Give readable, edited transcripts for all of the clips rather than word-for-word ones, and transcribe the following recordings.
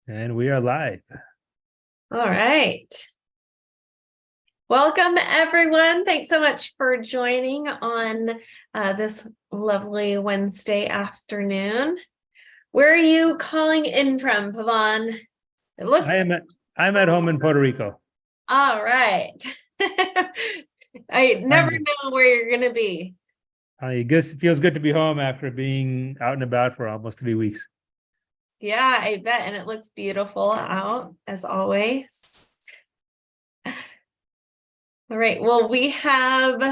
And we are live. All right. Welcome, everyone. Thanks so much for joining on this lovely Wednesday afternoon. Where are you calling in from, Pavan? I'm at home in Puerto Rico. All right. I never know where you're going to be. I guess it feels good to be home after being out and about for almost 3 weeks. Yeah, I bet. And it looks beautiful out, as always. All right. Well, we have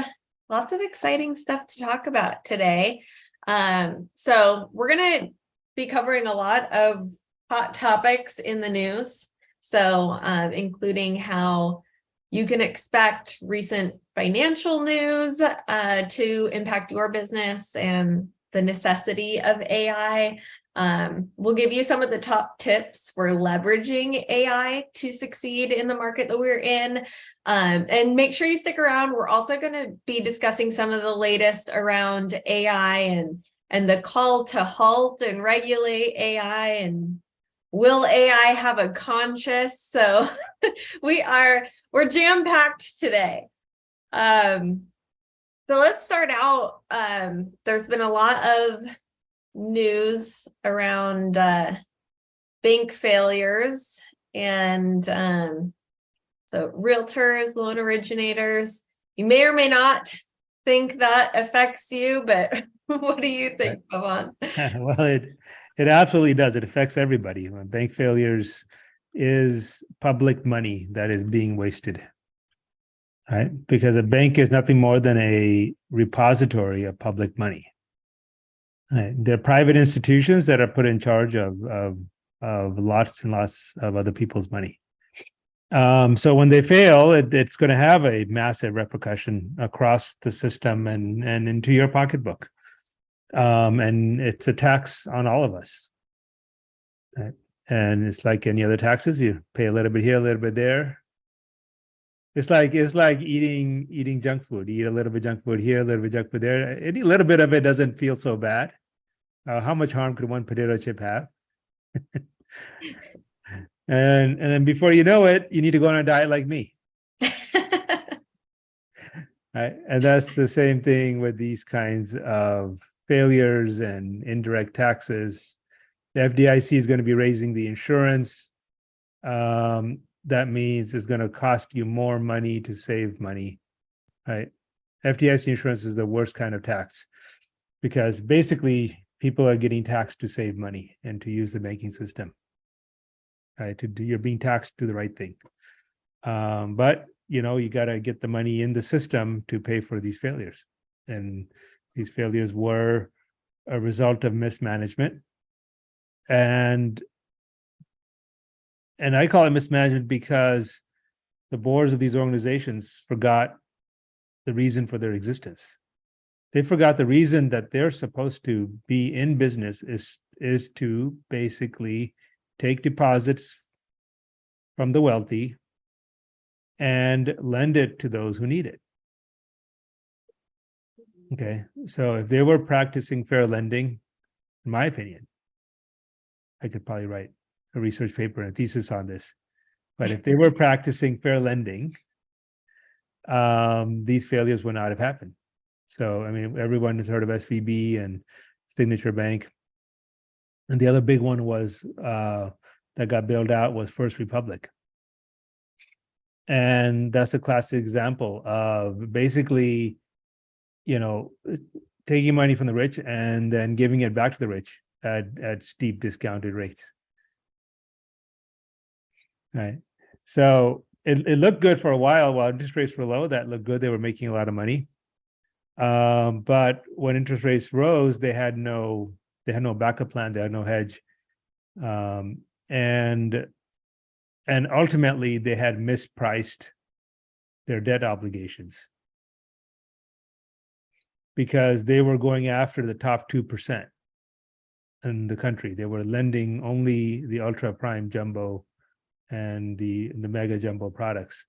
lots of exciting stuff to talk about today. So we're going to be covering a lot of hot topics in the news. So including how you can expect recent financial news to impact your business and the necessity of AI. We'll give you some of the top tips for leveraging AI to succeed in the market that we're in. And make sure you stick around. We're also going to be discussing some of the latest around AI and the call to halt and regulate AI, and will AI have a conscience? So we're jam-packed today. So let's start out. There's been a lot of news around bank failures and so realtors, loan originators. You may or may not think that affects you, but what do you think, Pavan? Well, it absolutely does. It affects everybody. Bank failures is public money that is being wasted, right? Because a bank is nothing more than a repository of public money. Right? They're private institutions that are put in charge of lots and lots of other people's money. So when they fail, it's going to have a massive repercussion across the system and into your pocketbook. And it's a tax on all of us. Right? And it's like any other taxes. You pay a little bit here, a little bit there. It's like eating junk food. You eat a little bit junk food here, a little bit junk food there. Any little bit of it doesn't feel so bad. How much harm could one potato chip have? And then before you know it, you need to go on a diet like me. Right? And that's the same thing with these kinds of failures and indirect taxes. The FDIC is going to be raising the insurance. That means it's going to cost you more money to save money, right? FDIC insurance is the worst kind of tax because basically people are getting taxed to save money and to use the banking system, right? You're being taxed to do the right thing. But you got to get the money in the system to pay for these failures. And these failures were a result of mismanagement. And I call it mismanagement because the boards of these organizations forgot the reason for their existence. They forgot the reason that they're supposed to be in business is to basically take deposits from the wealthy and lend it to those who need it. Okay, so if they were practicing fair lending, in my opinion, I could probably write a research paper and a thesis on this. But if they were practicing fair lending, these failures would not have happened. So, I mean, everyone has heard of SVB and Signature Bank. And the other big one was that got bailed out was First Republic. And that's a classic example of basically, taking money from the rich and then giving it back to the rich at steep discounted rates. Right. So it looked good for a while interest rates were low. That looked good. They were making a lot of money. But when interest rates rose, they had no backup plan. They had no hedge. And ultimately they had mispriced their debt obligations because they were going after the top 2% in the country. They were lending only the ultra prime jumbo and the mega jumbo products.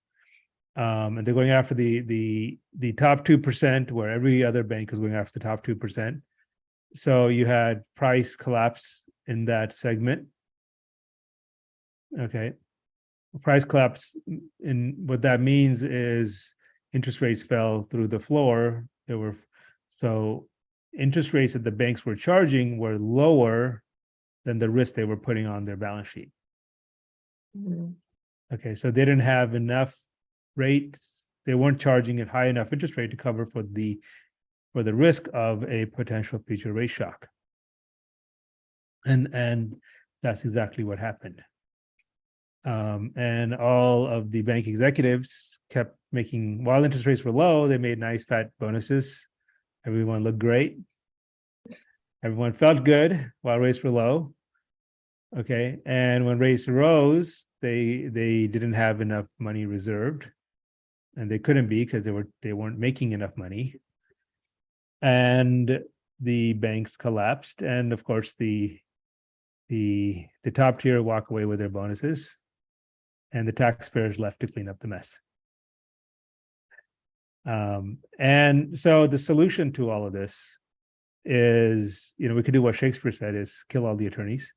And they're going after the top 2%, where every other bank is going after the top 2%. So you had price collapse in that segment. Okay. Price collapse, and what that means is interest rates fell through the floor. So interest rates that the banks were charging were lower than the risk they were putting on their balance sheet. Mhm. Okay, so they didn't have enough rates. They weren't charging a high enough interest rate to cover for the risk of a potential future rate shock. And that's exactly what happened. And all of the bank executives kept making, while interest rates were low, they made nice fat bonuses. Everyone looked great. Everyone felt good while rates were low. Okay, and when rates rose, they didn't have enough money reserved, and they couldn't be because they weren't making enough money, and the banks collapsed, and of course the top tier walk away with their bonuses, and the taxpayers left to clean up the mess. And so the solution to all of this is, we could do what Shakespeare said, is kill all the attorneys,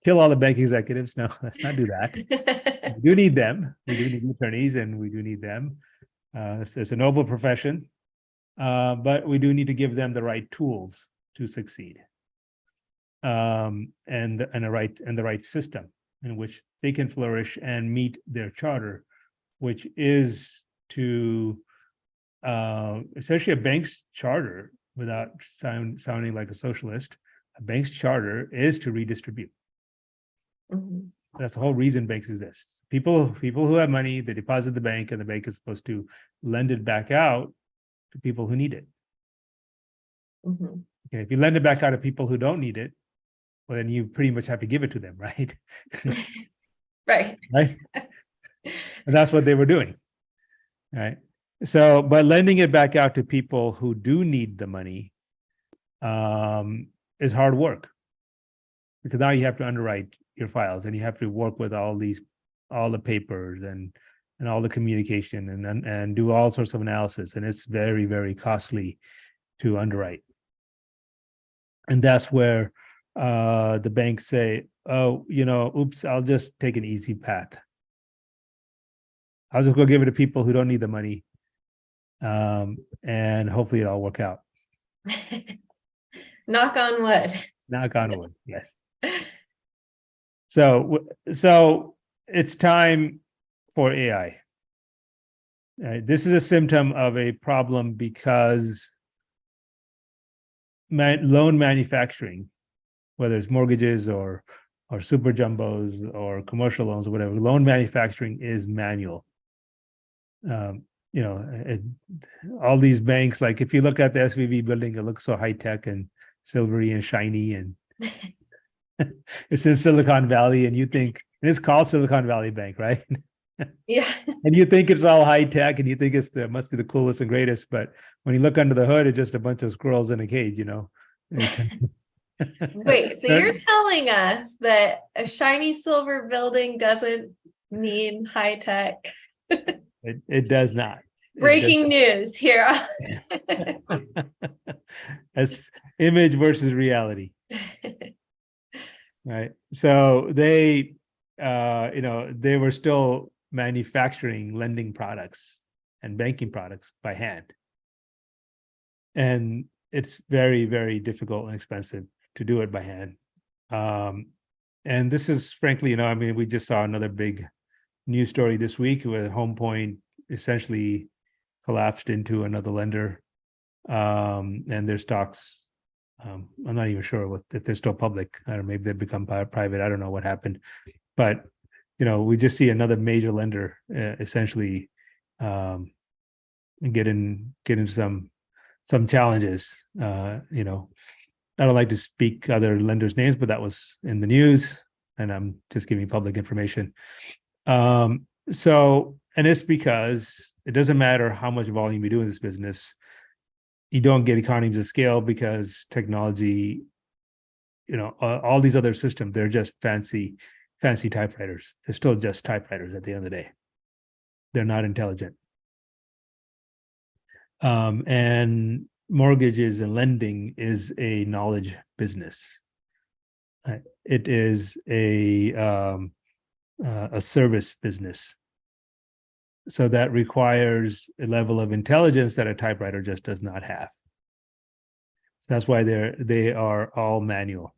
kill all the bank executives. No, let's not do that. We do need them. We do need attorneys, and we do need them. It's a noble profession, but we do need to give them the right tools to succeed, and the right system in which they can flourish and meet their charter, which is to essentially a bank's charter, without sounding like a socialist. A bank's charter is to redistribute. Mhm. That's the whole reason banks exist. People who have money, they deposit the bank, and the bank is supposed to lend it back out to people who need it. Mhm. Okay, if you lend it back out to people who don't need it, well, then you pretty much have to give it to them, right? Right. Right. And that's what they were doing, right? So, but lending it back out to people who do need the money is hard work, because now you have to underwrite your files, and you have to work with all the papers and all the communication, and do all sorts of analysis, and it's very, very costly to underwrite. And that's where the banks say, oh, oops, I'll just take an easy path. I'll just go give it to people who don't need the money, and hopefully it'll all work out. Knock on wood. Knock on wood. Yes. So it's time for AI. This is a symptom of a problem, because loan manufacturing, whether it's mortgages or super jumbos or commercial loans or whatever, loan manufacturing is manual. All these banks, like if you look at the SVB building, it looks so high tech and silvery and shiny, and it's in Silicon Valley, and it's called Silicon Valley Bank, right? Yeah. And you think it's all high tech, and you think must be the coolest and greatest, but when you look under the hood, it's just a bunch of squirrels in a cage, Wait, so you're telling us that a shiny silver building doesn't mean high tech? It does not. Breaking news here. As image versus reality, right? So they were still manufacturing lending products and banking products by hand, and it's very, very difficult and expensive to do it by hand. And this is, frankly, we just saw another big news story this week where Home Point essentially collapsed into another lender, and their stocks, I'm not even sure if they're still public. I don't know, maybe they've become private. I don't know what happened, but we just see another major lender essentially get into some challenges. I don't like to speak other lenders' names, but that was in the news, and I'm just giving public information. And it's because it doesn't matter how much volume you do in this business, you don't get economies of scale, because technology, all these other systems, they're just fancy typewriters. They're still just typewriters at the end of the day. They're not intelligent. And mortgages and lending is a knowledge business. it is a service business. So that requires a level of intelligence that a typewriter just does not have. So that's why they are all manual,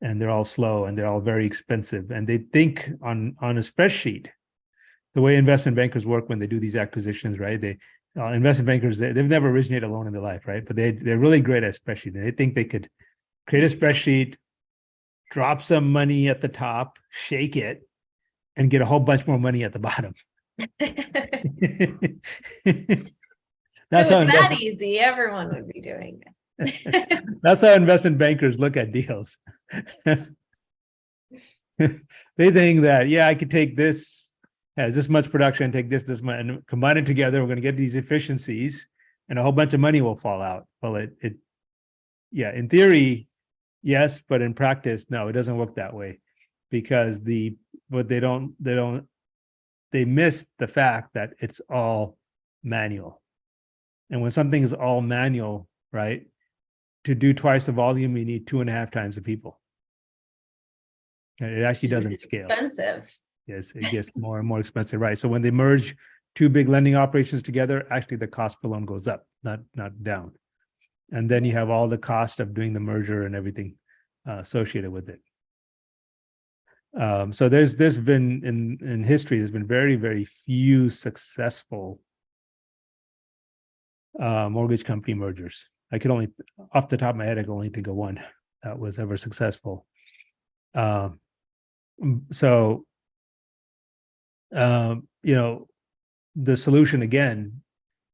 and they're all slow, and they're all very expensive. And they think on a spreadsheet. The way investment bankers work when they do these acquisitions, right? Investment bankers, they've never originated a loan in their life, right? But they're really great at spreadsheet. They think they could create a spreadsheet, drop some money at the top, shake it, and get a whole bunch more money at the bottom. That's how that easy, everyone would be doing it. That's how investment bankers look at deals. They think that, yeah, I could take this, has this much production, take this much, and combine it together. We're going to get these efficiencies, and a whole bunch of money will fall out. Well, yeah, in theory, yes, but in practice, no, it doesn't work that way, because they miss the fact that it's all manual. And when something is all manual, right, to do twice the volume, you need 2.5 times the people. It actually doesn't scale. Expensive. Yes, it gets more and more expensive, right? So when they merge two big lending operations together, actually the cost per loan goes up, not down. And then you have all the cost of doing the merger and everything associated with it. So there's been in history, there's been very, very few successful mortgage company mergers. I could only, off the top of my head, I can only think of one that was ever successful. So, the solution again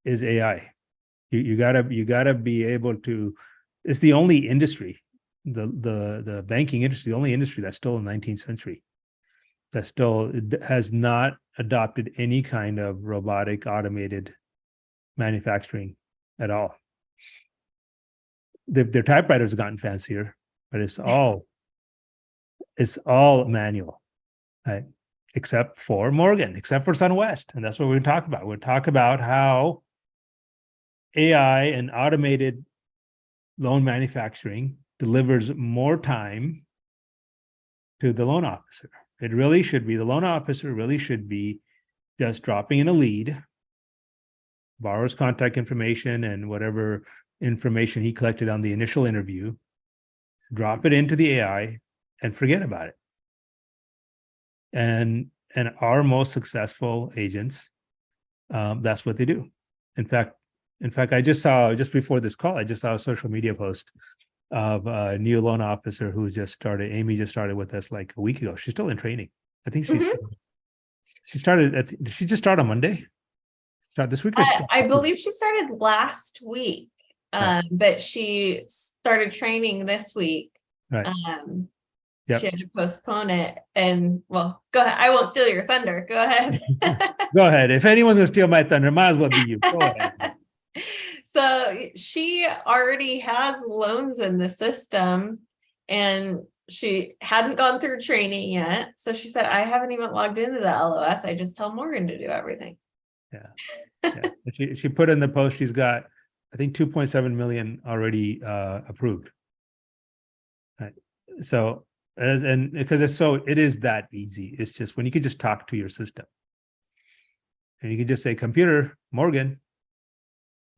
is AI. You gotta be able to. It's the only industry, the banking industry, the only industry that's still in the 19th century, that still has not adopted any kind of robotic automated manufacturing at all. Their typewriters have gotten fancier, but it's all manual, right? Except for Morgan, except for SunWest. And that's what we're going to talk about. We'll talk about how AI and automated loan manufacturing delivers more time to the loan officer. It really should be, the loan officer really should be just dropping in a lead, borrower's contact information and whatever information he collected on the initial interview, drop it into the AI and forget about it. And our most successful agents, that's what they do. In fact, I just saw, just before this call, I just saw a social media post of a new loan officer who just started. Amy just started with us like a week ago. She's still in training. I think she started. Did she just start on Monday? Start this week? I believe she started last week, but she started training this week. Right. Yep. She had to postpone it. And well, go ahead. I won't steal your thunder. Go ahead. Go ahead. If anyone's gonna steal my thunder, might as well be you. Go ahead. So she already has loans in the system, and she hadn't gone through training yet. So she said, I haven't even logged into the LOS. I just tell Morgan to do everything. Yeah. She put in the post, she's got, I think, 2.7 million already approved. Right. So, and because it is that easy. It's just when you could just talk to your system and you can just say, computer, Morgan.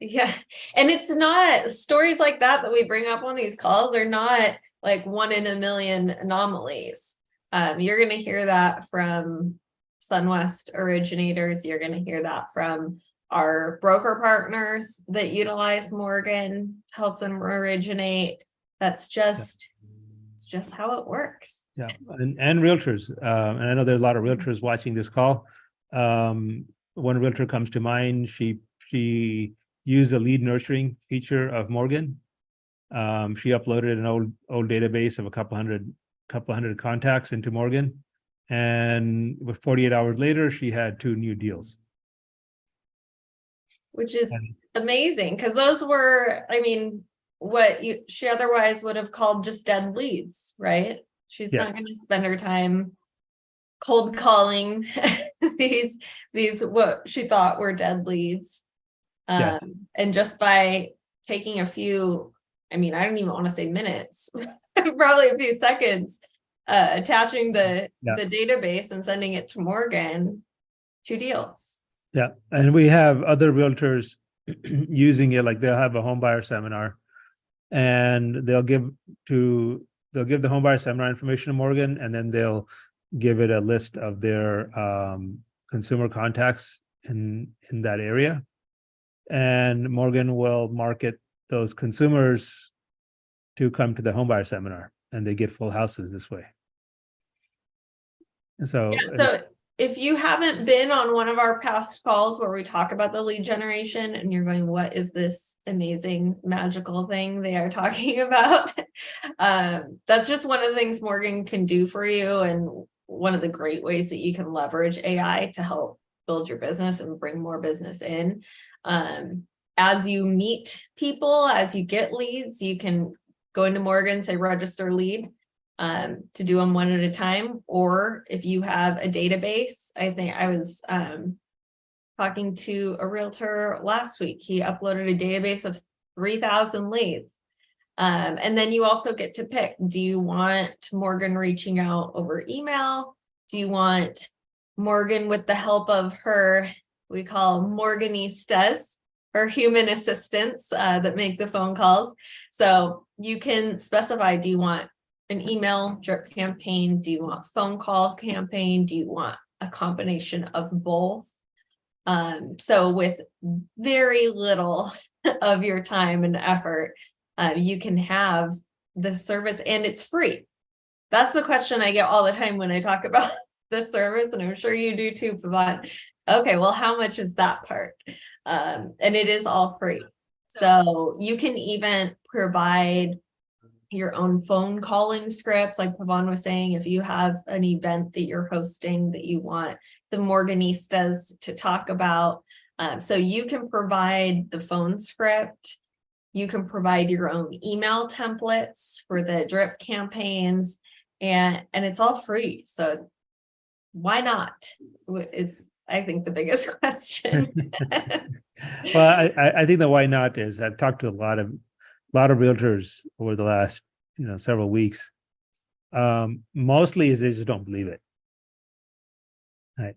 Yeah. And it's not stories like that we bring up on these calls. They're not like 1 in a million anomalies. You're going to hear that from SunWest originators. You're going to hear that from our broker partners that utilize Morgan to help them originate. That's just, it's just how it works. Yeah. And realtors. And I know there's a lot of realtors watching this call. One realtor comes to mind. She used the lead nurturing feature of Morgan. She uploaded an old database of a couple hundred contacts into Morgan. And with 48 hours later, she had 2 new deals. Which is amazing, because those were, I mean, what she otherwise would have called just dead leads, right? She's not going to spend her time cold calling these what she thought were dead leads. And just by taking a few, I mean, I don't even want to say minutes, probably a few seconds, attaching the Yeah. database and sending it to Morgan, 2 deals. Yeah. And we have other realtors using it, like they'll have a home buyer seminar and they'll give the home buyer seminar information to Morgan, and then they'll give it a list of their consumer contacts in that area. And Morgan will market those consumers to come to the homebuyer seminar, and they get full houses this way. So, so if you haven't been on one of our past calls where we talk about the lead generation and you're going, what is this amazing magical thing they are talking about? That's just one of the things Morgan can do for you, and one of the great ways that you can leverage AI to help build your business and bring more business in. As you meet people, as you get leads, you can go into Morgan, say register lead, to do them one at a time. Or if you have a database, I think I was talking to a realtor last week. He uploaded a database of 3,000 leads. And then you also get to pick, do you want Morgan reaching out over email? Do you want Morgan with the help of her, we call Morganistas, or human assistants that make the phone calls? So you can specify, do you want an email drip campaign? Do you want phone call campaign? Do you want a combination of both? So with very little of your time and effort, you can have the service, and it's free. That's the question I get all the time when I talk about the service, and I'm sure you do too, Pavan. Okay, well, how much is that part? And it is all free. So you can even provide your own phone calling scripts, like Pavan was saying. If you have an event that you're hosting that you want the Morganistas to talk about, so you can provide the phone script. You can provide your own email templates for the drip campaigns, and it's all free. So why not? Is, I think, the biggest question. Well, I think the why not is, I've talked to a lot of realtors over the last several weeks. Mostly is they just don't believe it. Right.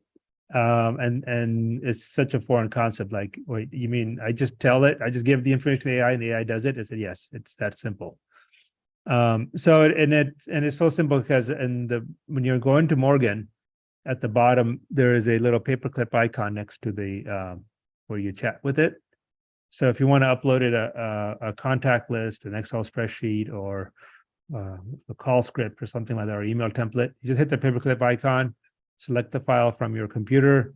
And it's such a foreign concept. Like, wait, you mean I just give the information to the AI and the AI does it? I said, yes, it's that simple. So it's so simple because when you're going to Morgan, at the bottom there is a little paperclip icon next to the where you chat with it. So if you want to upload it a contact list, an Excel spreadsheet, or a call script or something like that, or email template, you just hit the paperclip icon, select the file from your computer,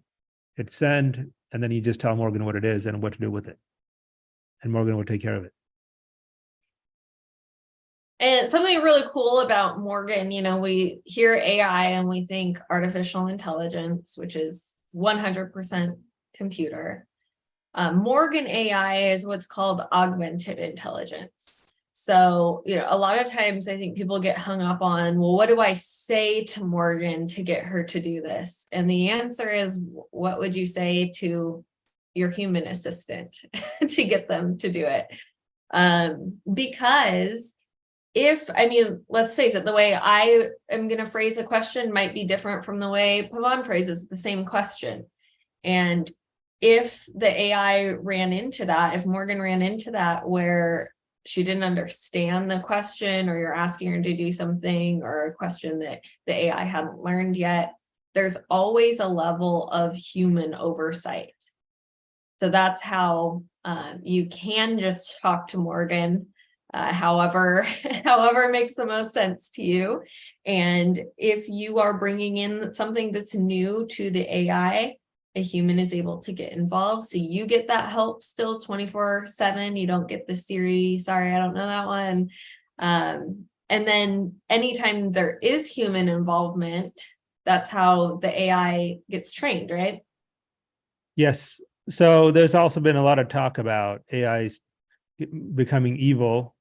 hit send, and then you just tell Morgan what it is and what to do with it. And Morgan will take care of it. And something really cool about Morgan, we hear AI and we think artificial intelligence, which is 100% computer. Morgan AI is what's called augmented intelligence. So, a lot of times I think people get hung up on, well, what do I say to Morgan to get her to do this? And the answer is, what would you say to your human assistant to get them to do it? Because let's face it, the way I am going to phrase a question might be different from the way Pavan phrases the same question. And if the AI ran into that, if Morgan ran into that where she didn't understand the question, or you're asking her to do something, or a question that the AI hadn't learned yet, there's always a level of human oversight. So that's how you can just talk to Morgan, however makes the most sense to you. And if you are bringing in something that's new to the AI, a human is able to get involved. So you get that help still 24/7. You don't get the Siri, sorry, I don't know that one. And then anytime there is human involvement, that's how the AI gets trained, right? Yes. So there's also been a lot of talk about AI becoming evil,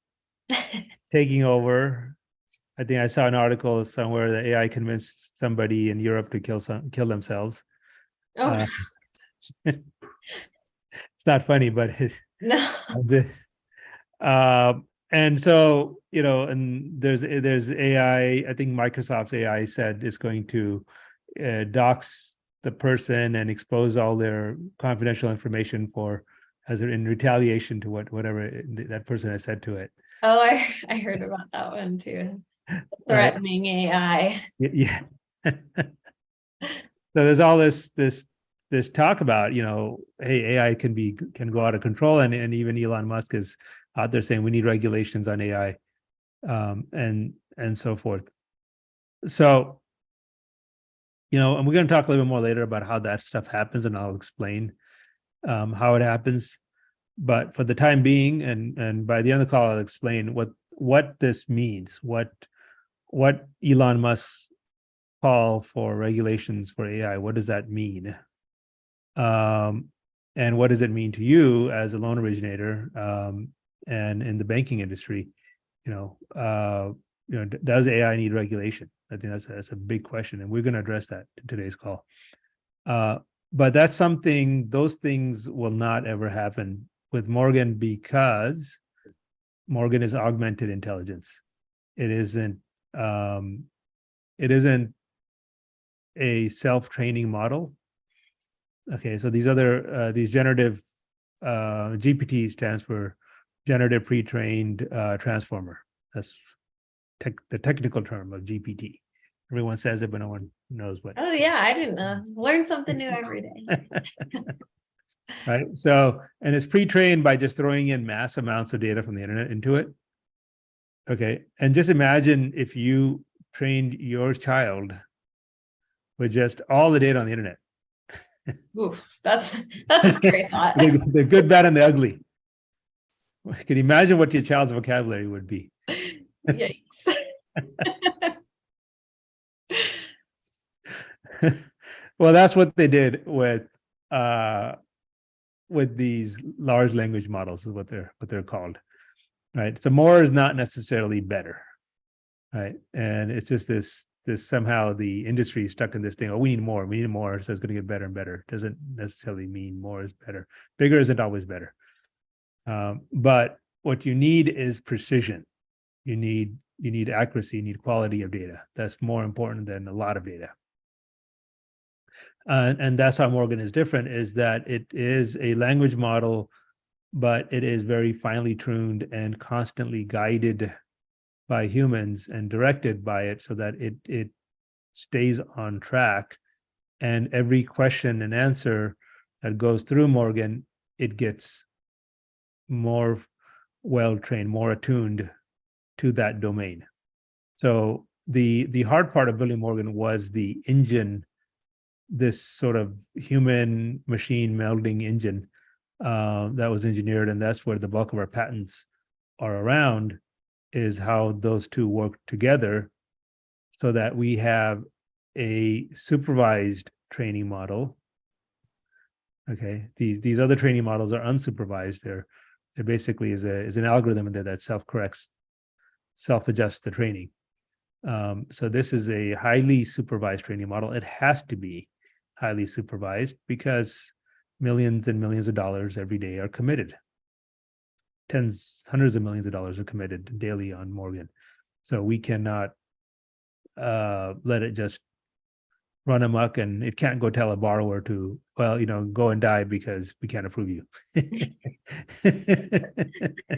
taking over. I think I saw an article somewhere that AI convinced somebody in Europe to kill themselves. Oh, it's not funny, but no. and so and there's AI. I think Microsoft's AI said it's going to dox the person and expose all their confidential information in retaliation to whatever that person has said to it. Oh, I heard about that one too. Threatening AI. Yeah. So there's all this talk about, hey, AI can go out of control, and even Elon Musk is out there saying we need regulations on AI, and so forth. So, and we're going to talk a little bit more later about how that stuff happens, and I'll explain how it happens. But for the time being, and by the end of the call, I'll explain what this means, what Elon Musk's call for regulations for AI, what does that mean? And what does it mean to you as a loan originator, and in the banking industry? Does AI need regulation? I think that's a big question, and we're going to address that in today's call. But that's something; those things will not ever happen with Morgan, because Morgan is augmented intelligence. It isn't a self-training model. Okay, so these generative GPT stands for generative pre-trained transformer. That's the technical term of GPT. Everyone says it, but no one knows what. Oh yeah, I didn't know. Learn something new every day. Right. So, and it's pre-trained by just throwing in mass amounts of data from the internet into it. Okay. And just imagine if you trained your child with just all the data on the internet. Oof, that's a scary thought. The good, bad, and the ugly. Can you imagine what your child's vocabulary would be? Yikes. Well, that's what they did with these large language models, is what they're called, right? So more is not necessarily better, right? And it's just this somehow the industry is stuck in this thing. Oh, we need more, so it's going to get better and better. Doesn't necessarily mean more is better. Bigger isn't always better. But what you need is precision. You need accuracy. You need quality of data. That's more important than a lot of data. And that's how Morgan is different, is that it is a language model, but it is very finely tuned and constantly guided by humans and directed by it, so that it stays on track. And every question and answer that goes through Morgan, it gets more well-trained, more attuned to that domain. So the hard part of building Morgan was the engine, this sort of human machine melding engine that was engineered, and that's where the bulk of our patents are around, is how those two work together, so that we have a supervised training model. Okay, these other training models are unsupervised. They're basically is an algorithm that self-corrects, self-adjusts the training. So this is a highly supervised training model. It has to be highly supervised, because millions and millions of dollars every day are committed. Hundreds of millions of dollars are committed daily on Morgan. So we cannot let it just run amok, and it can't go tell a borrower to, go and die because we can't approve you.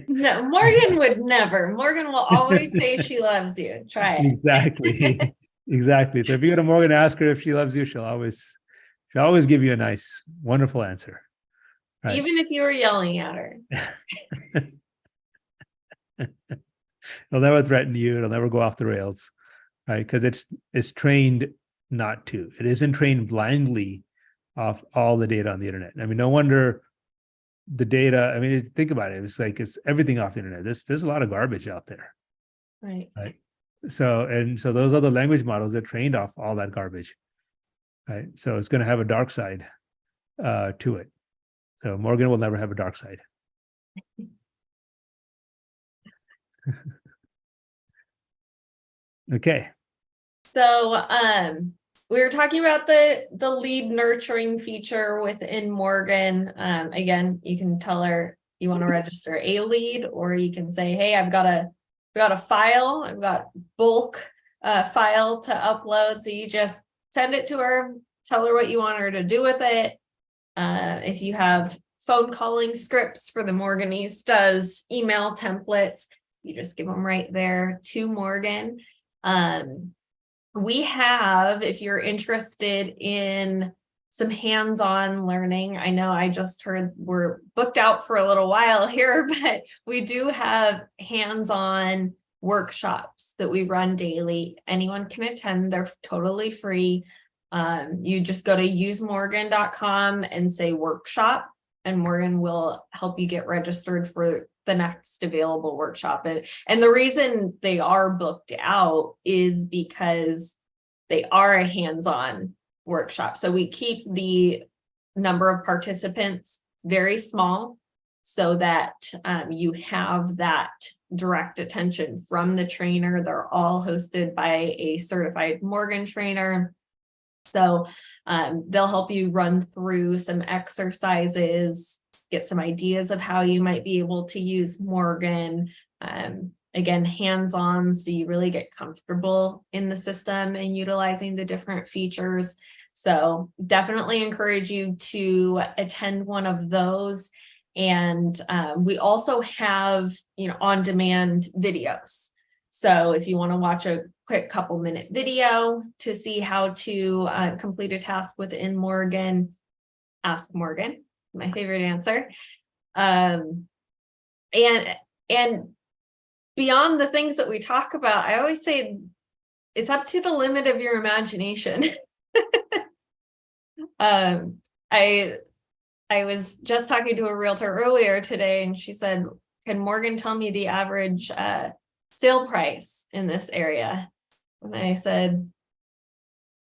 No, Morgan would never. Morgan will always say she loves you. Try it. Exactly. So if you go to Morgan and ask her if she loves you, she'll always give you a nice, wonderful answer. Right? Even if you were yelling at her. It'll never threaten you. It'll never go off the rails, right? Because it's trained not to. It isn't trained blindly off all the data on the internet. I mean, no wonder the data. I mean, think about it. It's everything off the internet. There's a lot of garbage out there, right? So those other language models are trained off all that garbage, right? So it's going to have a dark side to it. So Morgan will never have a dark side. Okay. So we were talking about the lead nurturing feature within Morgan. Again, you can tell her you want to register a lead, or you can say, hey, I've got a got a file. I've got bulk file to upload. So you just send it to her, tell her what you want her to do with it. If you have phone calling scripts for the Morganistas, email templates, you just give them right there to Morgan. We have, if you're interested in some hands-on learning, I know I just heard we're booked out for a little while here, but we do have hands-on workshops that we run daily. Anyone can attend, they're totally free. You just go to usemorgan.com and say workshop, and Morgan will help you get registered for the next available workshop. And the reason they are booked out is because they are a hands-on workshop. So we keep the number of participants very small so that you have that direct attention from the trainer. They're all hosted by a certified Morgan trainer. So they'll help you run through some exercises, get some ideas of how you might be able to use Morgan. Again, hands-on, so you really get comfortable in the system and utilizing the different features. So definitely encourage you to attend one of those. And we also have, on-demand videos. So if you want to watch a quick couple-minute video to see how to complete a task within Morgan, ask Morgan, my favorite answer. And beyond the things that we talk about, I always say it's up to the limit of your imagination. I was just talking to a realtor earlier today, and she said, "Can Morgan tell me the average sale price in this area?" And I said,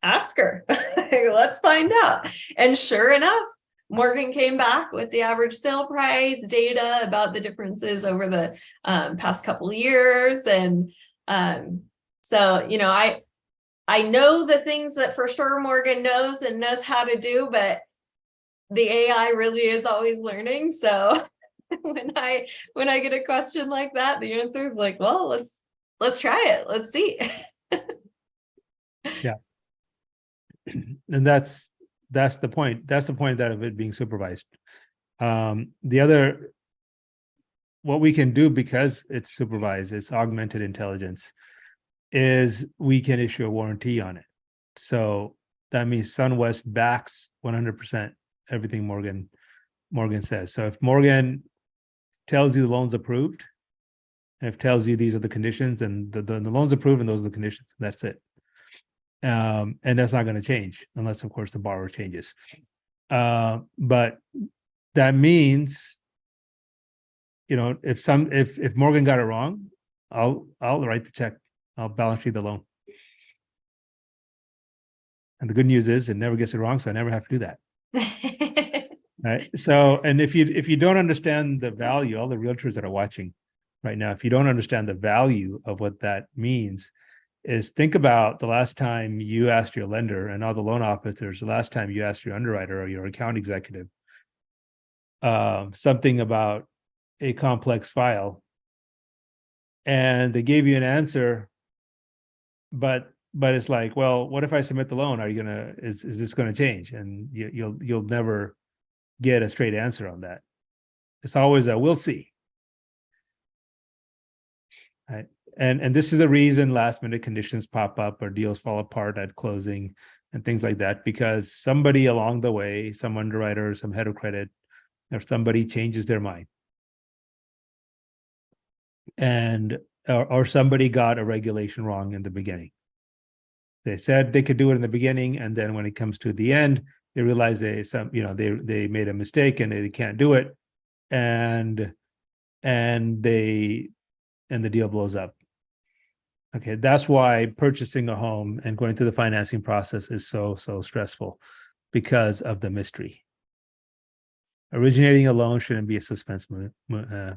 "Ask her." Let's find out. And sure enough, Morgan came back with the average sale price data about the differences over the past couple of years. And so, I know the things that for sure Morgan knows and knows how to do, but the AI really is always learning. So when I get a question like that, the answer is like, well, let's try it. Let's see. Yeah. And that's the point. That's the point of it being supervised. The other, what we can do because it's supervised, it's augmented intelligence, is we can issue a warranty on it. So that means SunWest backs 100% everything Morgan says. So if Morgan tells you the loan's approved, and if it tells you these are the conditions, and the loan's approved and those are the conditions, that's it. And that's not going to change unless, of course, the borrower changes. But that means, if Morgan got it wrong, I'll write the check. I'll balance sheet the loan. And the good news is it never gets it wrong, so I never have to do that. Right. So, and if you don't understand the value, all the realtors that are watching right now, if you don't understand the value of what that means, is think about the last time you asked your lender and all the loan officers, the last time you asked your underwriter or your account executive something about a complex file, and they gave you an answer, but it's like, well, what if I submit the loan? Is this gonna change? And you'll never get a straight answer on that. It's always a we'll see. Right. And this is the reason last minute conditions pop up or deals fall apart at closing and things like that, because somebody along the way, some underwriter, some head of credit, or somebody changes their mind. And or somebody got a regulation wrong in the beginning. They said they could do it in the beginning, and then when it comes to the end, they realize they made a mistake and they can't do it, and the deal blows up. Okay, that's why purchasing a home and going through the financing process is so stressful, because of the mystery. Originating a loan shouldn't be a suspense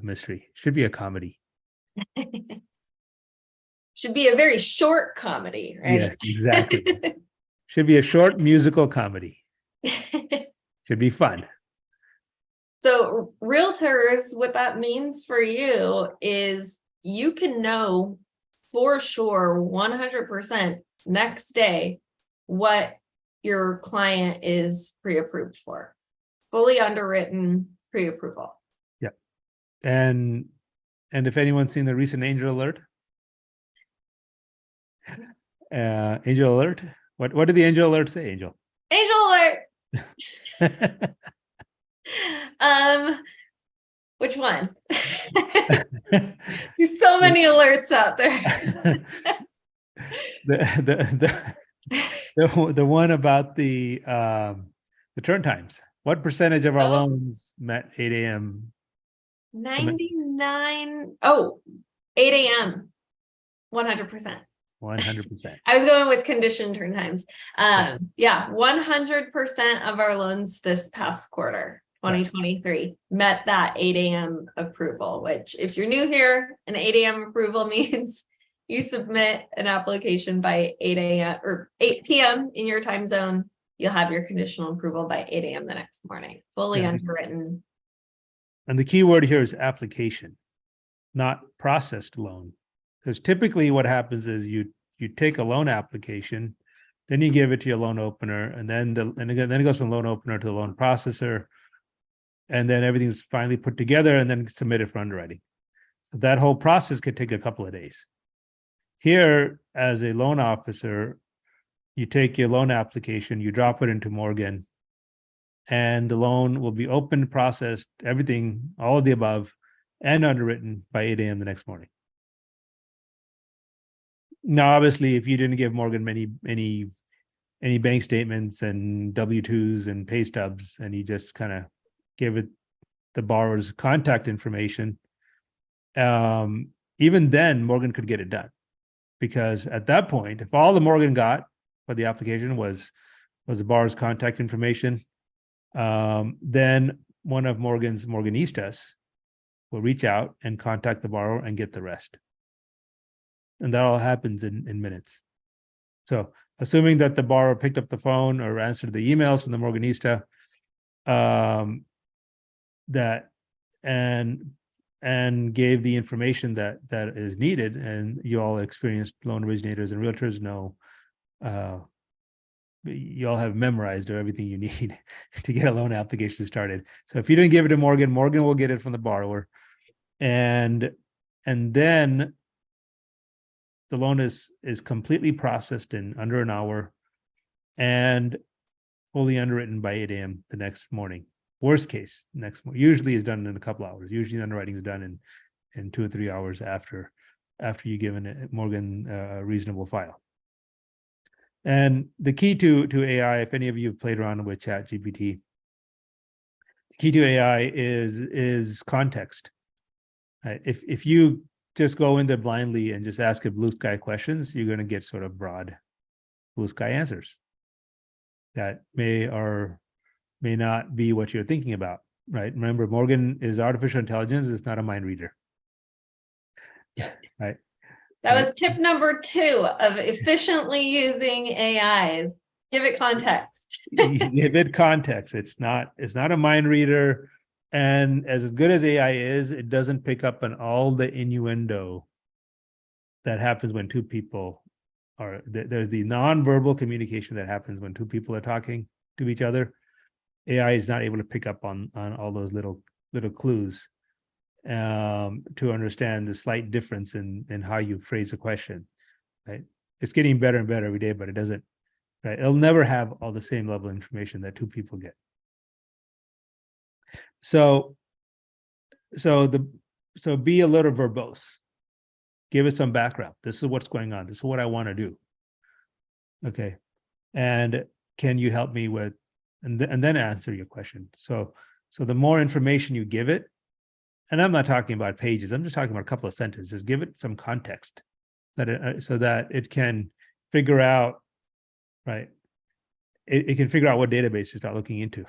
mystery. It should be a comedy. Should be a very short comedy, right? Yes, exactly. Should be a short musical comedy. Should be fun. So realtors, what that means for you is you can know for sure 100% next day what your client is pre-approved for. Fully underwritten pre-approval. Yeah. And if anyone's seen the recent Angel Alert, Angel Alert, what did the Angel Alert say, Angel? Angel Alert. Which one? There's so many alerts out there. The one about the turn times. What percentage of our loans met 8 a.m.? 99. Oh, 8 a.m. 100%. 100%. I was going with condition turn times. Yeah, 100% of our loans this past quarter, 2023, met that 8 a.m. approval, which if you're new here, an 8 a.m. approval means you submit an application by 8 a.m. or 8 p.m. in your time zone. You'll have your conditional approval by 8 a.m. the next morning, fully underwritten. And the key word here is application, not processed loan. Because typically what happens is you take a loan application, then you give it to your loan opener, and then it goes from loan opener to the loan processor, and then everything's finally put together and then submitted for underwriting. So that whole process could take a couple of days. Here, as a loan officer, you take your loan application, you drop it into Morgan, and the loan will be opened, processed, everything, all of the above, and underwritten by 8 a.m. the next morning. Now, obviously, if you didn't give Morgan any bank statements and W-2s and pay stubs, and you just kind of give it the borrower's contact information, even then, Morgan could get it done. Because at that point, if all the Morgan got for the application was the borrower's contact information, then one of Morgan's Morganistas will reach out and contact the borrower and get the rest. And that all happens in minutes. So assuming that the borrower picked up the phone or answered the emails from the Morganista, and gave the information that is needed, and you all experienced loan originators and realtors know, you all have memorized everything you need to get a loan application started. So if you didn't give it to Morgan, Morgan will get it from the borrower, and then the loan is completely processed in under an hour and fully underwritten by 8 a.m. the next morning. Worst case, usually is done in a couple hours. Usually the underwriting is done in 2 or 3 hours after you've given Morgan a reasonable file. And the key to AI, if any of you have played around with ChatGPT, the key to AI is context. Right? If you just go in there blindly and just ask it blue sky questions, you're going to get sort of broad blue sky answers that may or may not be what you're thinking about, right? Remember, Morgan is artificial intelligence. It's not a mind reader. Yeah. Right. That was tip number 2 of efficiently using AI. Give it context. Give it context. It's not a mind reader. And as good as AI is, it doesn't pick up on all the innuendo that happens when two people are, there's the nonverbal communication that happens when two people are talking to each other. AI is not able to pick up on all those little clues to understand the slight difference in how you phrase a question, right? It's getting better and better every day, but it doesn't, right? It'll never have all the same level of information that two people get. So be a little verbose. Give it some background. This is what's going on. This is what I want to do. Okay. And can you help me with, and then answer your question. So the more information you give it, and I'm not talking about pages, I'm just talking about a couple of sentences, give it some context so that it can figure out, right? It can figure out what database to start looking into.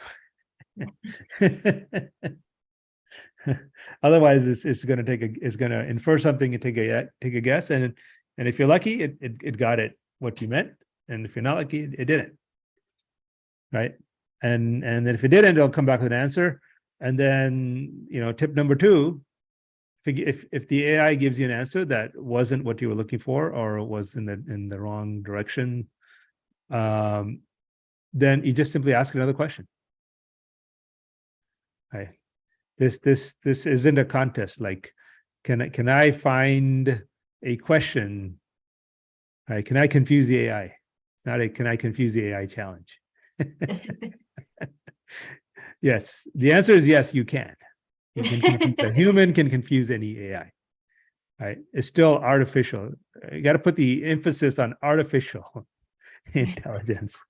Otherwise, it's going to infer something and take a guess, and if you're lucky, it got it what you meant, and if you're not lucky, it didn't, right? And then if it didn't, it'll come back with an answer, and then tip number 2, if the AI gives you an answer that wasn't what you were looking for, or was in the wrong direction, then you just simply ask another question. Right? This isn't a contest. Like, can I find a question? Right? Can I confuse the AI? It's not a can I confuse the AI challenge. Yes, the answer is yes, you can. You can confuse, a human can confuse any AI. Right? It's still artificial. You got to put the emphasis on artificial intelligence.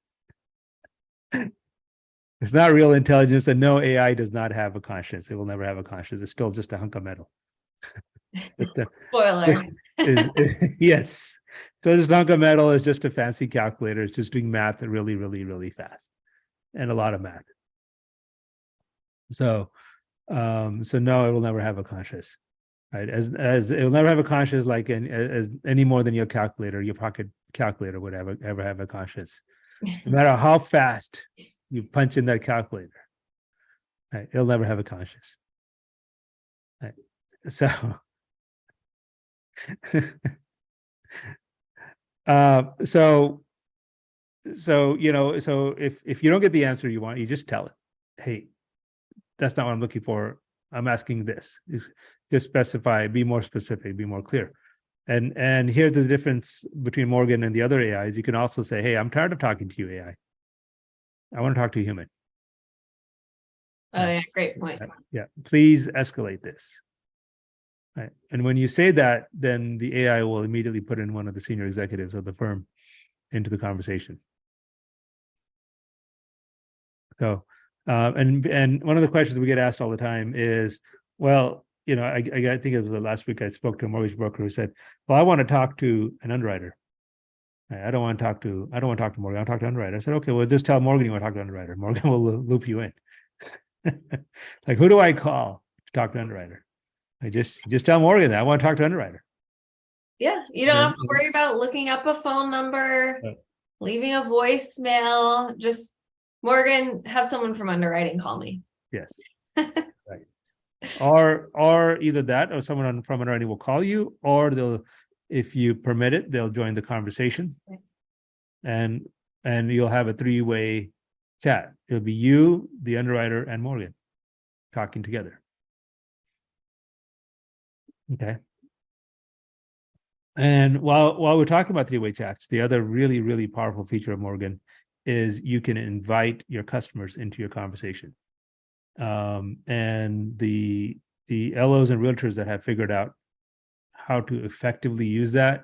It's not real intelligence, and no, AI does not have a conscience. It will never have a conscience. It's still just a hunk of metal. Spoiler. Yes. So this hunk of metal is just a fancy calculator. It's just doing math really, really, really fast, and a lot of math. So no, it will never have a conscience, right? As it will never have a conscience, like as any more than your calculator, your pocket calculator would ever have a conscience. No matter how fast you punch in that calculator, right? It'll never have a conscience. Right? So, so if you don't get the answer you want, you just tell it, hey, that's not what I'm looking for. I'm asking this. Just specify, be more specific, be more clear. And here's the difference between Morgan and the other AIs. You can also say, hey, I'm tired of talking to you, AI. I want to talk to a human. Oh, yeah, great point. Yeah, please escalate this. Right. And when you say that, then the AI will immediately put in one of the senior executives of the firm into the conversation. So, and one of the questions we get asked all the time is, well, I think it was the last week I spoke to a mortgage broker who said, well, I want to talk to an underwriter. I don't want to talk to Morgan. I want to talk to underwriter. I said, okay, well, just tell Morgan you want to talk to underwriter. Morgan will loop you in. Like, who do I call to talk to underwriter? I just tell Morgan that I want to talk to underwriter. Yeah, you don't have to worry about looking up a phone number, leaving a voicemail. Just Morgan, have someone from underwriting call me. Yes. Right. Or either that, or someone from underwriting will call you, or they'll, if you permit it, they'll join the conversation, and you'll have a three-way chat. It'll be you, the underwriter, and Morgan talking together. Okay. And while we're talking about three-way chats, the other really, really powerful feature of Morgan is you can invite your customers into your conversation. And the LOs and realtors that have figured out how to effectively use that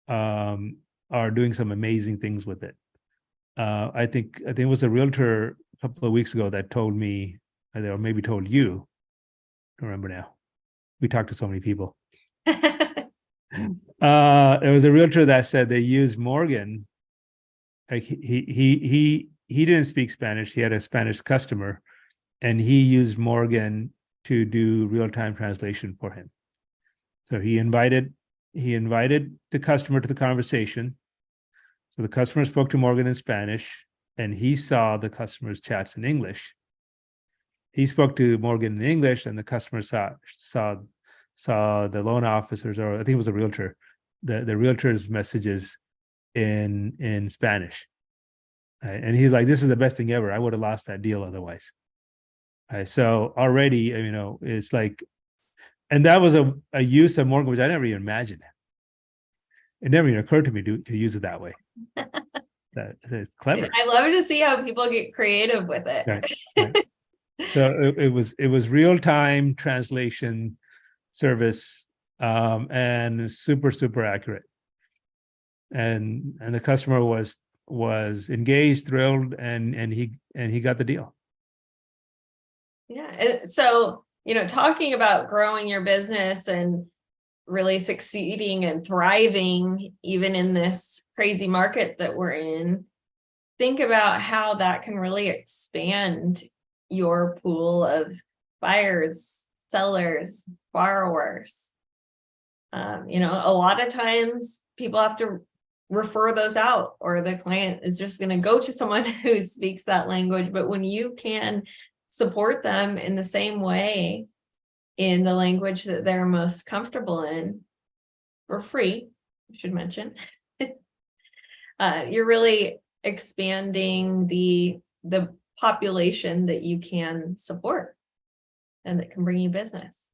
are doing some amazing things with it. I think it was a realtor a couple of weeks ago that told me, or maybe told you, I don't remember now. We talked to so many people. There was a realtor that said they used Morgan. Like he didn't speak Spanish. He had a Spanish customer, and he used Morgan to do real-time translation for him. So he invited the customer to the conversation. So the customer spoke to Morgan in Spanish, and he saw the customer's chats in English. He spoke to Morgan in English, and the customer saw the loan officers, or I think it was a realtor, the realtor's messages in Spanish. Right? And he's like, this is the best thing ever. I would have lost that deal otherwise. Right? So already, it's like, and that was a use of Morgan, which I never even imagined. It never even occurred to me to use it that way. It's clever. I love to see how people get creative with it. Right. So it was real-time translation service, and super accurate. And the customer was engaged, thrilled, and he got the deal. Yeah. So, talking about growing your business and really succeeding and thriving, even in this crazy market that we're in, think about how that can really expand your pool of buyers, sellers, borrowers. A lot of times people have to refer those out, or the client is just going to go to someone who speaks that language. But when you can support them in the same way in the language that they're most comfortable in for free, I should mention. You're really expanding the population that you can support and that can bring you business.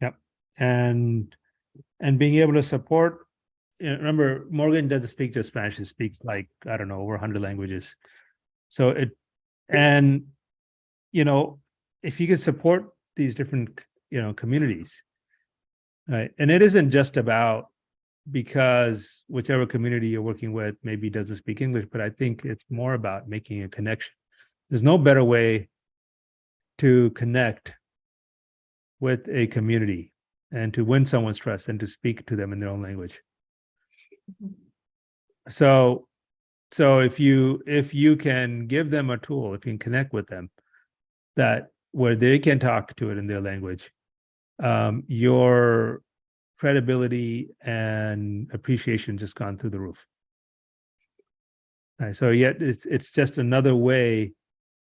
Yep. And being able to support, remember, Morgan doesn't speak just Spanish, he speaks like, I don't know, over 100 languages. So if you could support these different, communities, right? And it isn't just about because whichever community you're working with maybe doesn't speak English, but I think it's more about making a connection. There's no better way to connect with a community and to win someone's trust than to speak to them in their own language. So if you can give them a tool, if you can connect with them, that where they can talk to it in their language, your credibility and appreciation just gone through the roof. Right, so yet it's just another way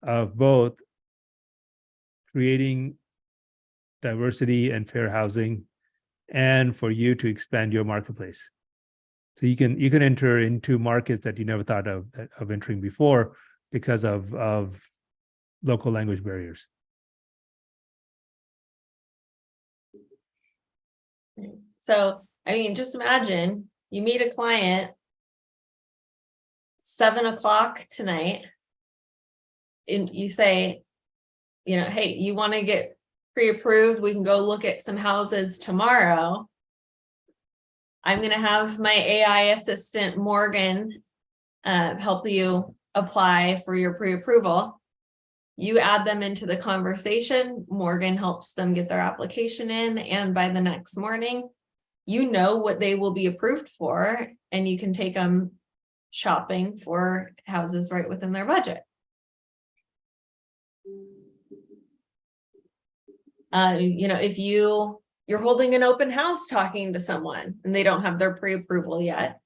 of both creating diversity and fair housing, and for you to expand your marketplace. So you can enter into markets that you never thought of entering before because of local language barriers. So, I mean, just imagine you meet a client 7:00 tonight, and you say, hey, you want to get pre-approved? We can go look at some houses tomorrow. I'm going to have my AI assistant, Morgan, help you apply for your pre-approval. You add them into the conversation. Morgan helps them get their application in. And by the next morning, you know what they will be approved for, and you can take them shopping for houses right within their budget. If you're holding an open house talking to someone and they don't have their pre-approval yet,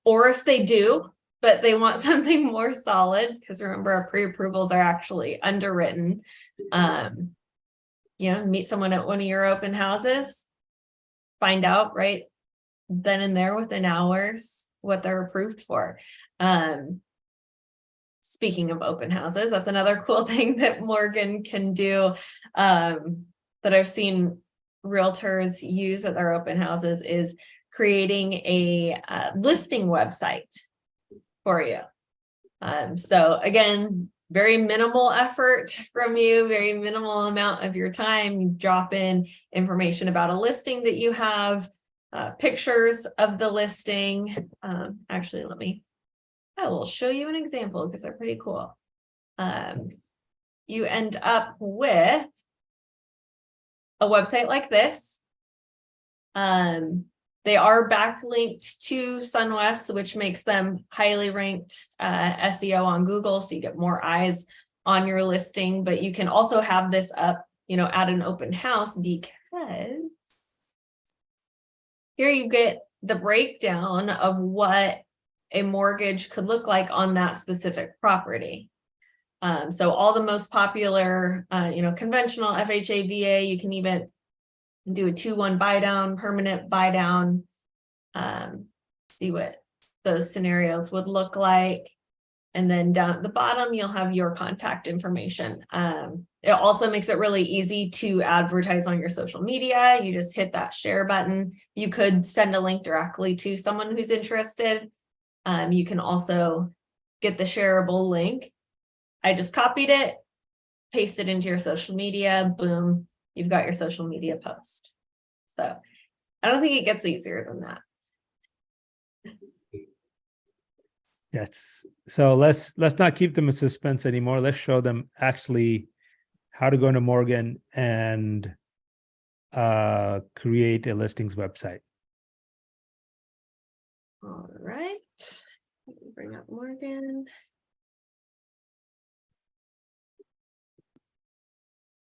or if they do, but they want something more solid, because remember, our pre-approvals are actually underwritten. Meet someone at one of your open houses, find out right then and there within hours what they're approved for. Speaking of open houses, that's another cool thing that Morgan can do, that I've seen realtors use at their open houses, is creating a listing website for you. So again, very minimal effort from you, very minimal amount of your time. You drop in information about a listing that you have, pictures of the listing. Actually, I will show you an example because they're pretty cool. You end up with a website like this. They are backlinked to SunWest, which makes them highly ranked SEO on Google, so you get more eyes on your listing. But you can also have this up, at an open house, because here you get the breakdown of what a mortgage could look like on that specific property. So all the most popular, conventional FHA, VA, you can even do a 2-1 buy down, permanent buy down, see what those scenarios would look like. And then down at the bottom, you'll have your contact information. It also makes it really easy to advertise on your social media. You just hit that share button. You could send a link directly to someone who's interested. You can also get the shareable link. I just copied it, pasted into your social media, boom, you've got your social media post. So I don't think it gets easier than that. Yes. So let's not keep them in suspense anymore. Let's show them actually how to go into Morgan and create a listings website. All right. Let me bring up Morgan.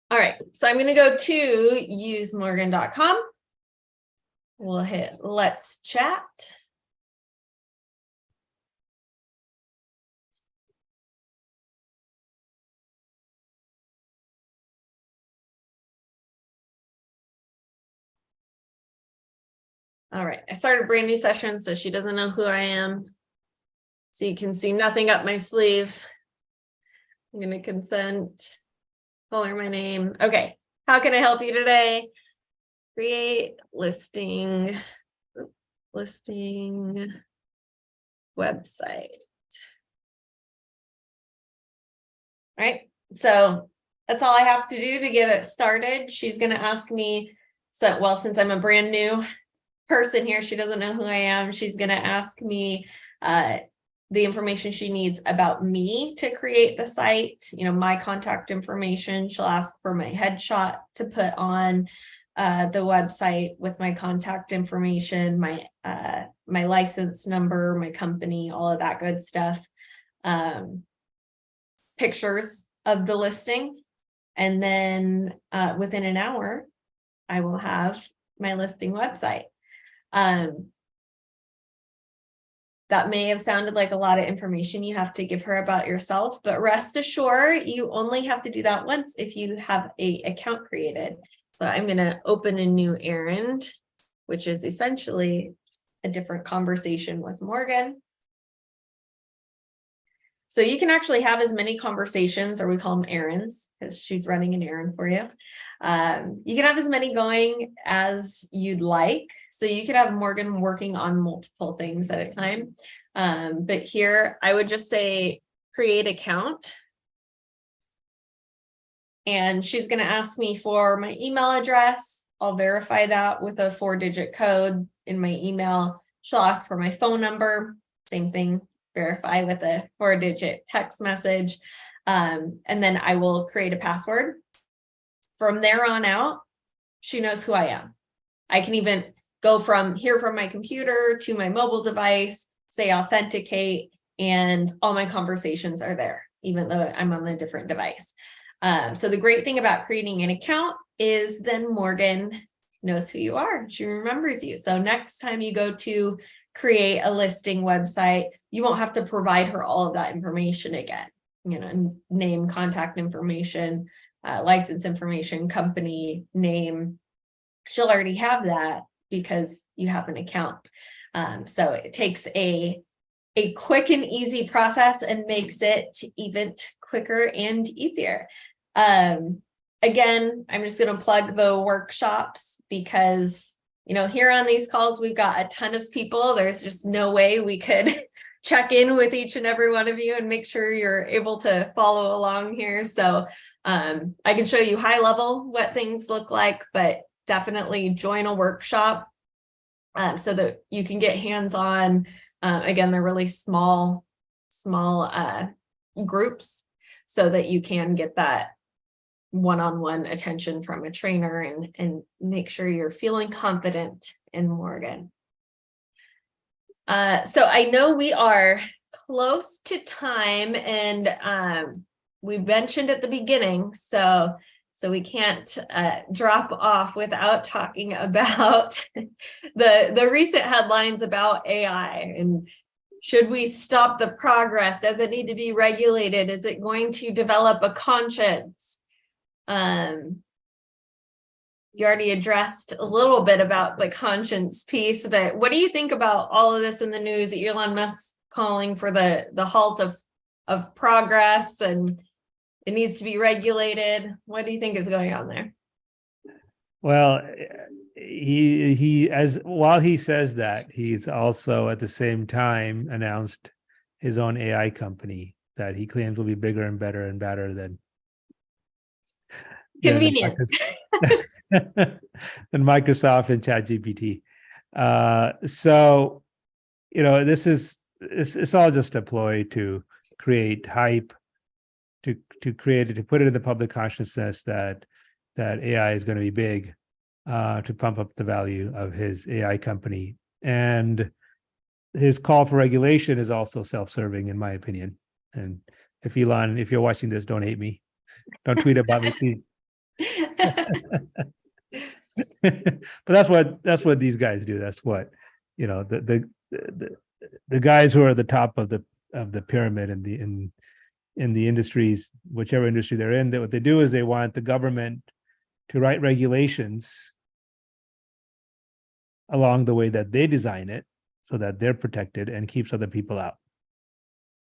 All right, so I'm going to go to usemorgan.com. We'll hit let's chat. All right, I started a brand new session, so she doesn't know who I am. So you can see nothing up my sleeve. I'm going to consent, call her my name. Okay, how can I help you today? Create listing website. All right, so that's all I have to do to get it started. She's going to ask me, so well, since I'm a brand new person here, she doesn't know who I am. She's going to ask me the information she needs about me to create the site, my contact information. She'll ask for my headshot to put on the website with my contact information, my license number, my company, all of that good stuff. Pictures of the listing. And then within an hour, I will have my listing website. That may have sounded like a lot of information you have to give her about yourself, but rest assured, you only have to do that once if you have an account created. So I'm going to open a new errand, which is essentially a different conversation with Morgan. So you can actually have as many conversations, or we call them errands, because she's running an errand for you. You can have as many going as you'd like. So you could have Morgan working on multiple things at a time. But here I would just say create account. And she's going to ask me for my email address. I'll verify that with a 4-digit code in my email. She'll ask for my phone number. Same thing, verify with a 4-digit text message. And then I will create a password. From there on out, she knows who I am. I can even go from my computer to my mobile device, say authenticate, and all my conversations are there, even though I'm on a different device. So the great thing about creating an account is then Morgan knows who you are. She remembers you. So next time you go to create a listing website, you won't have to provide her all of that information again. Name, contact information, license information, company name. She'll already have that because you have an account. So it takes a quick and easy process and makes it even quicker and easier. Again, I'm just going to plug the workshops because, here on these calls, we've got a ton of people. There's just no way we could check in with each and every one of you and make sure you're able to follow along here. So I can show you high level what things look like, but definitely join a workshop so that you can get hands-on. Again, they're really small groups so that you can get that one-on-one attention from a trainer and make sure you're feeling confident in Morgan. So I know we are close to time, and we mentioned at the beginning, so we can't drop off without talking about the recent headlines about AI. And should we stop the progress? Does it need to be regulated? Is it going to develop a conscience? You already addressed a little bit about the conscience piece, but what do you think about all of this in the news? Elon Musk calling for the halt of progress, and it needs to be regulated. What do you think is going on there? Well, while he says that, he's also at the same time announced his own AI company that he claims will be bigger and better than Convenient. than Microsoft and ChatGPT. So, it's all just a ploy to create hype, to put it in the public consciousness that AI is going to be big, to pump up the value of his AI company. And his call for regulation is also self-serving, in my opinion. And if Elon, if you're watching this, don't hate me. Don't tweet about me, please. But that's what these guys do. That's what, the guys who are at the top of the pyramid in the industries, whichever industry they're in, that what they do is they want the government to write regulations along the way that they design it so that they're protected and keeps other people out.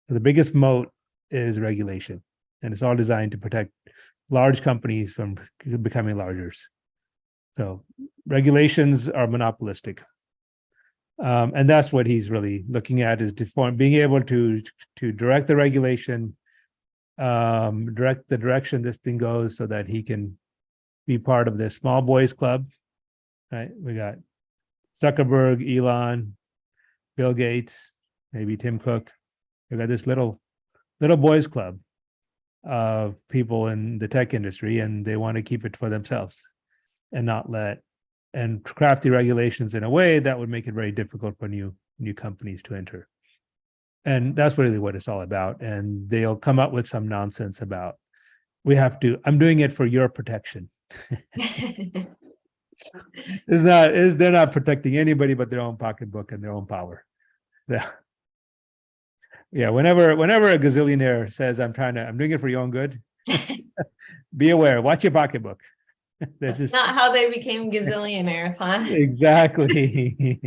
So the biggest moat is regulation, and it's all designed to protect large companies from becoming larger. So regulations are monopolistic. And that's what he's really looking at, is being able to direct the regulation, direct the direction this thing goes, so that he can be part of this small boys club, right? We got Zuckerberg, Elon, Bill Gates, maybe Tim Cook. We got this little boys club of people in the tech industry, and they want to keep it for themselves and not and craft the regulations in a way that would make it very difficult for new companies to enter. And that's really what it's all about. And they'll come up with some nonsense about, I'm doing it for your protection. They're not protecting anybody but their own pocketbook and their own power. So, yeah, whenever a gazillionaire says, I'm doing it for your own good, be aware, watch your pocketbook. That's just not how they became gazillionaires, huh? Exactly.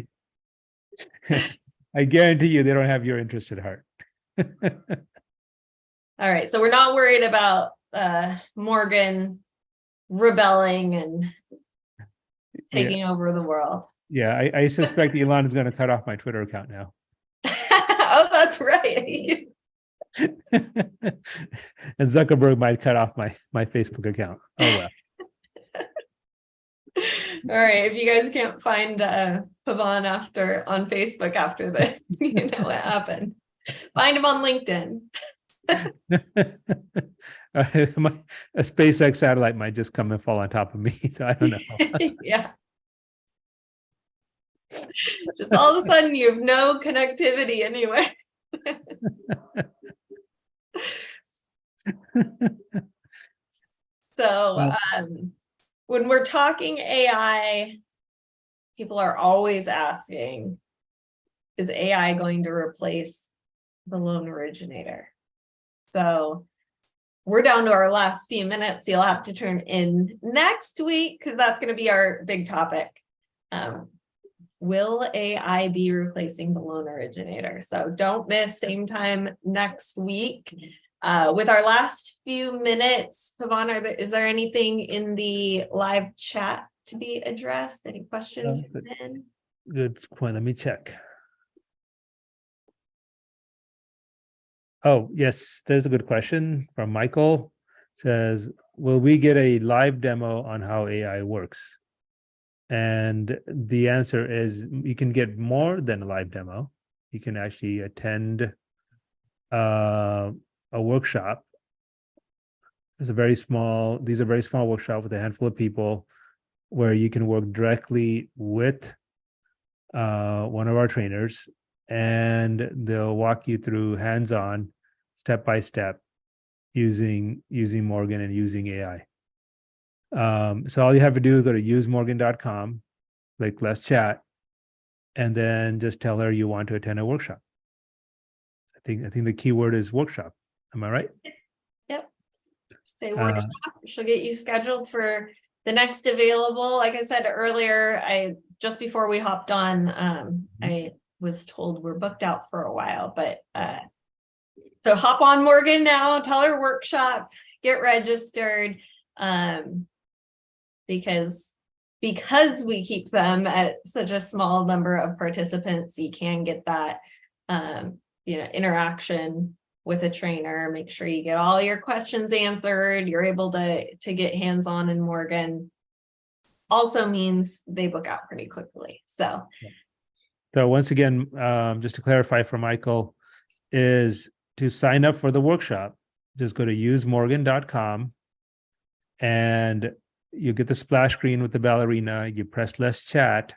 I guarantee you they don't have your interest at heart. All right, so we're not worried about Morgan rebelling and taking over the world. Yeah, I suspect Elon is going to cut off my Twitter account now. Oh, that's right. And Zuckerberg might cut off my Facebook account. Oh well. All right, if you guys can't find Pavan on Facebook after this, you know what happened. Find him on LinkedIn. A SpaceX satellite might just come and fall on top of me. So I don't know. Yeah. Just all of a sudden you have no connectivity anyway. So when we're talking AI, people are always asking, is AI going to replace the loan originator? So we're down to our last few minutes. So you'll have to turn in next week, because that's going to be our big topic. Will AI be replacing the loan originator? So don't miss, same time next week. With our last few minutes, Pavan, is there anything in the live chat to be addressed? Any questions? Good point. Let me check. Oh, yes, there's a good question from Michael. Says, will we get a live demo on how AI works? And the answer is, you can get more than a live demo. You can actually attend a workshop. These are very small workshops with a handful of people, where you can work directly with one of our trainers, and they'll walk you through hands-on, step-by-step, using Morgan and using AI. So all you have to do is go to usemorgan.com, click Let's Chat, and then just tell her you want to attend a workshop. I think the key word is workshop. Am I right? Yep. Say workshop. She'll get you scheduled for the next available. Like I said earlier, just before we hopped on, I was told we're booked out for a while, but so hop on Morgan now, tell her workshop, get registered, because we keep them at such a small number of participants, you can get that interaction with a trainer. Make sure you get all your questions answered. You're able to get hands-on in Morgan. Also means they book out pretty quickly. So once again, just to clarify for Michael, is to sign up for the workshop, just go to usemorgan.com, and you get the splash screen with the ballerina. You press Let's Chat,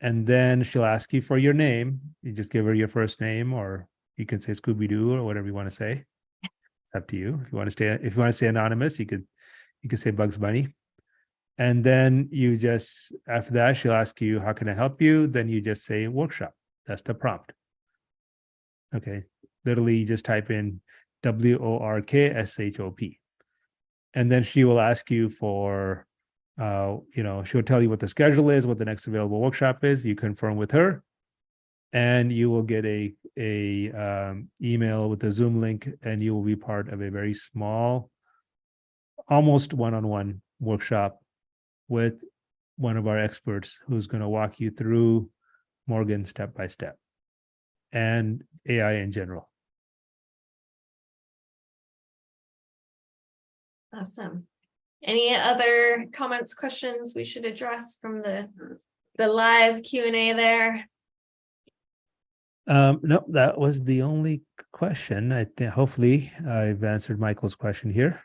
and then she'll ask you for your name. You just give her your first name, or you can say Scooby-Doo or whatever you want to say. It's up to you. If you want to stay anonymous, you could say Bugs Bunny. And then after that, she'll ask you, how can I help you? Then you just say workshop. That's the prompt. Okay. Literally, you just type in WORKSHOP. And then she will ask you for She'll tell you what the schedule is, what the next available workshop is. You confirm with her, and you will get a email with the Zoom link, and you will be part of a very small, almost one-on-one workshop with one of our experts who's going to walk you through Morgan step by step and AI in general. Awesome. Any other comments, questions we should address from the live Q&A there? No, that was the only question. I think hopefully I've answered Michael's question here.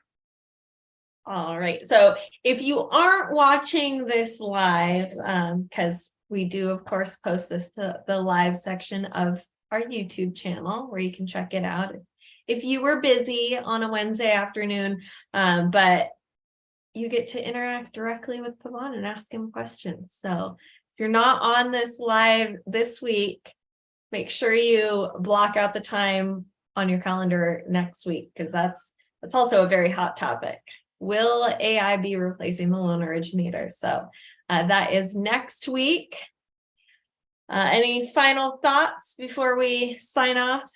All right. So if you aren't watching this live, because we do, of course, post this to the live section of our YouTube channel where you can check it out if you were busy on a Wednesday afternoon, but you get to interact directly with Pavan and ask him questions. So if you're not on this live this week, make sure you block out the time on your calendar next week, because that's also a very hot topic. Will AI be replacing the loan originator? So that is next week. Any final thoughts before we sign off?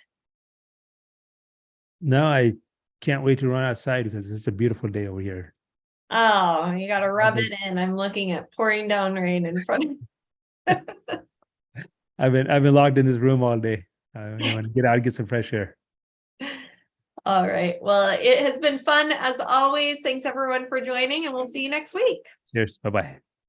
No, I can't wait to run outside because it's a beautiful day over here. Oh, you got to rub it in. I'm looking at pouring down rain in front of I've been locked in this room all day. I want to get out and get some fresh air. All right. Well, it has been fun as always. Thanks everyone for joining, and we'll see you next week. Cheers. Bye-bye.